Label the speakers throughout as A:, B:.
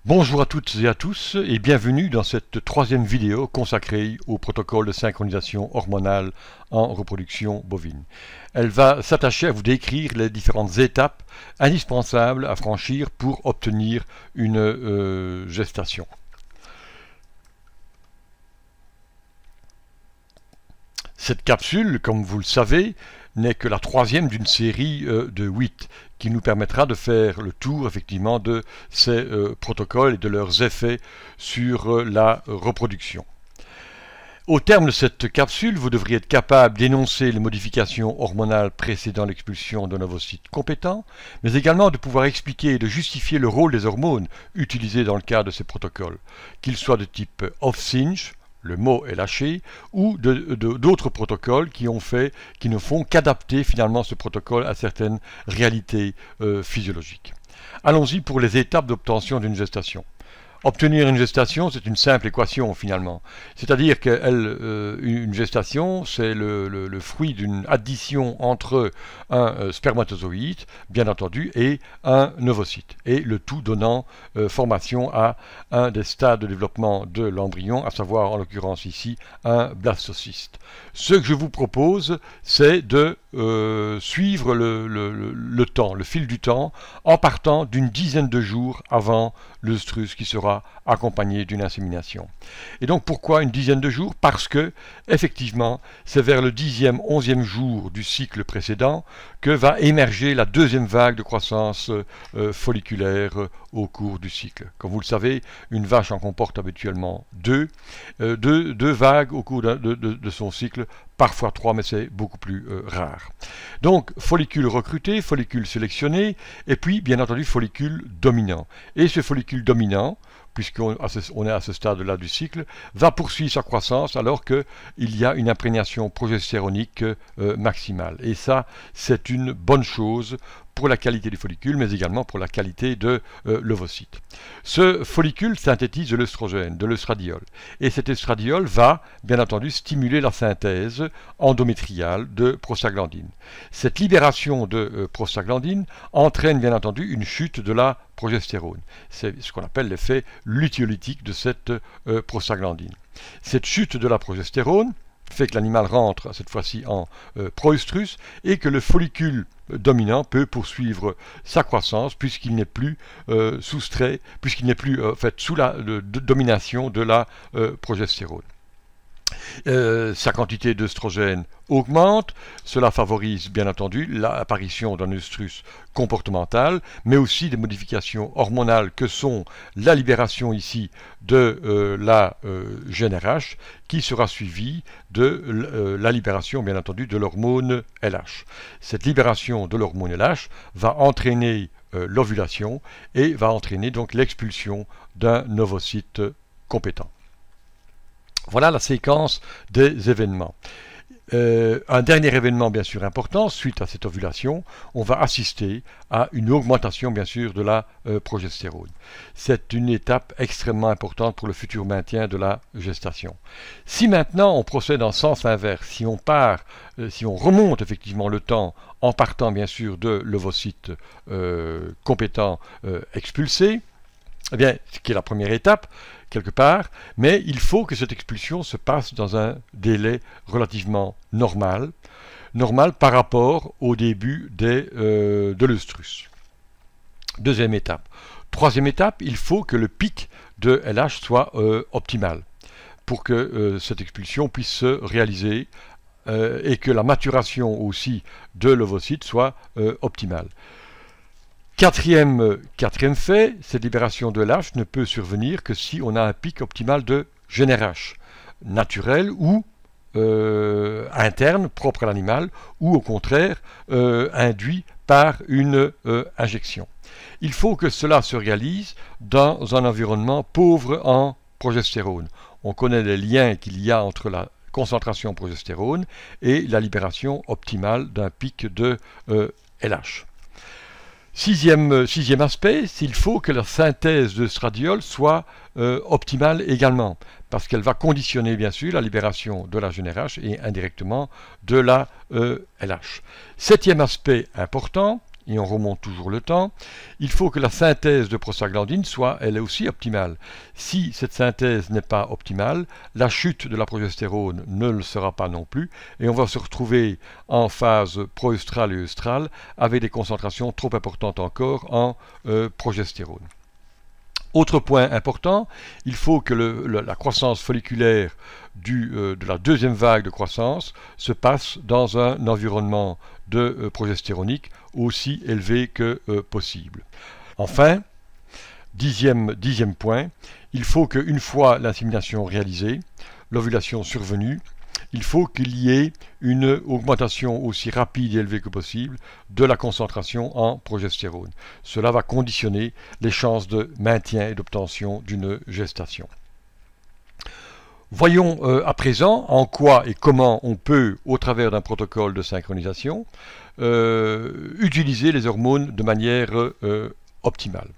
A: Bonjour à toutes et à tous et bienvenue dans cette troisième vidéo consacrée au protocole de synchronisation hormonale en reproduction bovine. Elle va s'attacher à vous décrire les différentes étapes indispensables à franchir pour obtenir une gestation. Cette capsule, comme vous le savez, n'est que la troisième d'une série de 8 qui nous permettra de faire le tour effectivement de ces protocoles et de leurs effets sur la reproduction. Au terme de cette capsule, vous devriez être capable d'énoncer les modifications hormonales précédant l'expulsion d'un ovocyte compétent, mais également de pouvoir expliquer et de justifier le rôle des hormones utilisées dans le cadre de ces protocoles, qu'ils soient de type off-synch, le mot est lâché, ou d'autres protocoles qui ne font qu'adapter finalement ce protocole à certaines réalités physiologiques. Allons-y pour les étapes d'obtention d'une gestation. Obtenir une gestation, c'est une simple équation finalement. C'est-à-dire qu'une gestation, c'est le fruit d'une addition entre un spermatozoïde, bien entendu, et un ovocyte. Et le tout donnant formation à un des stades de développement de l'embryon, à savoir en l'occurrence ici un blastocyste. Ce que je vous propose, c'est de suivre le temps, le fil du temps, en partant d'une dizaine de jours avant l'œstrus qui sera accompagné d'une insémination. Et donc pourquoi une dizaine de jours? Parce que, effectivement, c'est vers le 10e, 11e jour du cycle précédent que va émerger la deuxième vague de croissance folliculaire au cours du cycle. Comme vous le savez, une vache en comporte habituellement deux vagues au cours de son cycle, parfois 3, mais c'est beaucoup plus rare. Donc, follicule recruté, follicule sélectionné, et puis, bien entendu, follicule dominant. Et ce follicule dominant, puisqu'on est à ce stade-là du cycle, va poursuivre sa croissance alors qu'il y a une imprégnation progestéronique maximale. Et ça, c'est une bonne chose pour la qualité du follicule, mais également pour la qualité de l'ovocyte. Ce follicule synthétise de l'œstrogène, de l'œstradiol. Et cet estradiol va, bien entendu, stimuler la synthèse endométriale de prostaglandine. Cette libération de prostaglandine entraîne, bien entendu, une chute de la progestérone. C'est ce qu'on appelle l'effet lutéolytique de cette prostaglandine. Cette chute de la progestérone fait que l'animal rentre cette fois-ci en proestrus et que le follicule dominant peut poursuivre sa croissance puisqu'il n'est plus soustrait, puisqu'il n'est plus sous la domination de la progestérone. Sa quantité d'œstrogène augmente, cela favorise bien entendu l'apparition d'un œstrus comportemental, mais aussi des modifications hormonales que sont la libération ici de la GnRH, qui sera suivie de la libération bien entendu de l'hormone LH. Cette libération de l'hormone LH va entraîner l'ovulation et va entraîner donc l'expulsion d'un ovocyte compétent. Voilà la séquence des événements. Un dernier événement bien sûr important, suite à cette ovulation, on va assister à une augmentation bien sûr de la progestérone. C'est une étape extrêmement importante pour le futur maintien de la gestation. Si maintenant on procède en sens inverse, si on remonte effectivement le temps en partant bien sûr de l'ovocyte compétent expulsé, eh bien, ce qui est la première étape, quelque part, mais il faut que cette expulsion se passe dans un délai relativement normal par rapport au début de l'œstrus. Deuxième étape. Troisième étape, il faut que le pic de LH soit optimal pour que cette expulsion puisse se réaliser et que la maturation aussi de l'ovocyte soit optimale. Quatrième fait, cette libération de LH ne peut survenir que si on a un pic optimal de GnRH, naturel ou interne, propre à l'animal, ou au contraire induit par une injection. Il faut que cela se réalise dans un environnement pauvre en progestérone. On connaît les liens qu'il y a entre la concentration en progestérone et la libération optimale d'un pic de LH. Sixième aspect, il faut que la synthèse de stradiol soit optimale également, parce qu'elle va conditionner bien sûr la libération de la GnRH et indirectement de la LH. Septième aspect important, et on remonte toujours le temps, il faut que la synthèse de prostaglandine soit elle aussi optimale. Si cette synthèse n'est pas optimale, la chute de la progestérone ne le sera pas non plus, et on va se retrouver en phase proestrale et œstrale avec des concentrations trop importantes encore en progestérone. Autre point important, il faut que la croissance folliculaire de la deuxième vague de croissance se passe dans un environnement de progestéronique aussi élevé que possible. Enfin, dixième point, il faut qu'une fois l'insémination réalisée, l'ovulation survenue, il faut qu'il y ait une augmentation aussi rapide et élevée que possible de la concentration en progestérone. Cela va conditionner les chances de maintien et d'obtention d'une gestation. Voyons à présent en quoi et comment on peut, au travers d'un protocole de synchronisation, utiliser les hormones de manière optimale.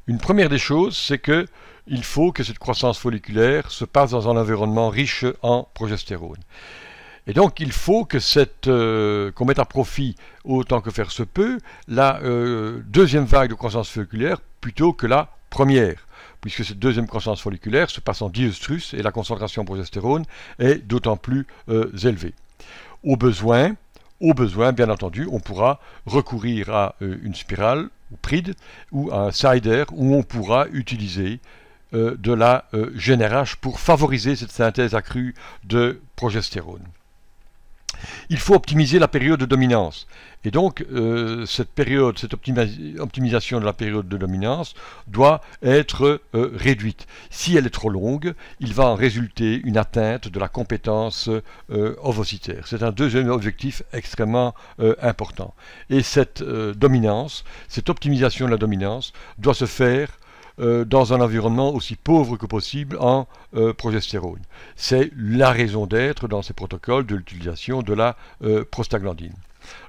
A: Une première des choses, c'est que il faut que cette croissance folliculaire se passe dans un environnement riche en progestérone. Et donc il faut que qu'on mette à profit, autant que faire se peut, la deuxième vague de croissance folliculaire plutôt que la première, puisque cette deuxième croissance folliculaire se passe en diestrus et la concentration en progestérone est d'autant plus élevée. Au besoin, bien entendu, on pourra recourir à une spirale, ou PRID, ou à un CIDR, où on pourra utiliser de la GnRH pour favoriser cette synthèse accrue de progestérone. Il faut optimiser la période de dominance. Et donc, cette optimisation de la période de dominance doit être réduite. Si elle est trop longue, il va en résulter une atteinte de la compétence ovocytaire. C'est un deuxième objectif extrêmement important. Et cette dominance, cette optimisation de la dominance doit se faire dans un environnement aussi pauvre que possible en progestérone. C'est la raison d'être dans ces protocoles de l'utilisation de la prostaglandine.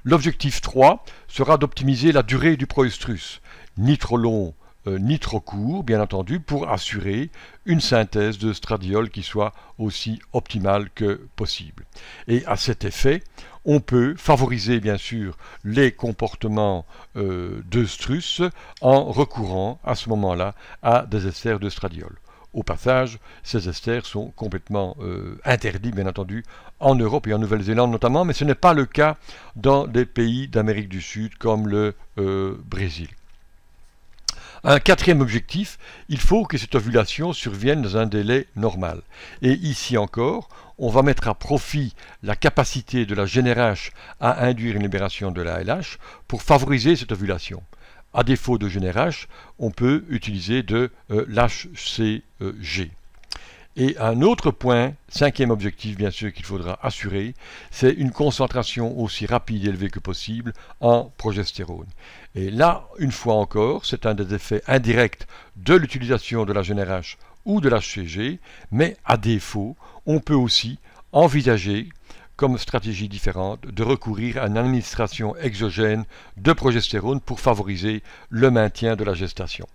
A: L'objectif 3 sera d'optimiser la durée du proestrus, ni trop long ni trop court, bien entendu, pour assurer une synthèse de stradiol qui soit aussi optimale que possible. Et à cet effet, on peut favoriser bien sûr les comportements d'œstrus en recourant à ce moment-là à des esters de stradiol. Au passage, ces esters sont complètement interdits, bien entendu, en Europe et en Nouvelle-Zélande notamment, mais ce n'est pas le cas dans des pays d'Amérique du Sud comme le Brésil. Un quatrième objectif, il faut que cette ovulation survienne dans un délai normal. Et ici encore, on va mettre à profit la capacité de la GnRH à induire une libération de la LH pour favoriser cette ovulation. À défaut de GnRH, on peut utiliser de l'HCG. Et un autre point, cinquième objectif bien sûr qu'il faudra assurer, c'est une concentration aussi rapide et élevée que possible en progestérone. Et là, une fois encore, c'est un des effets indirects de l'utilisation de la GnRH ou de l'HCG, mais à défaut, on peut aussi envisager comme stratégie différente de recourir à une administration exogène de progestérone pour favoriser le maintien de la gestation.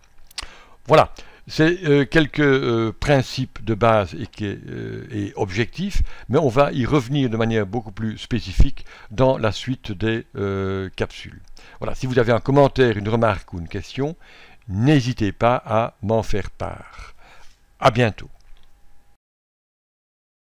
A: Voilà. C'est quelques principes de base et objectifs, mais on va y revenir de manière beaucoup plus spécifique dans la suite des capsules. Voilà, si vous avez un commentaire, une remarque ou une question, n'hésitez pas à m'en faire part. À bientôt.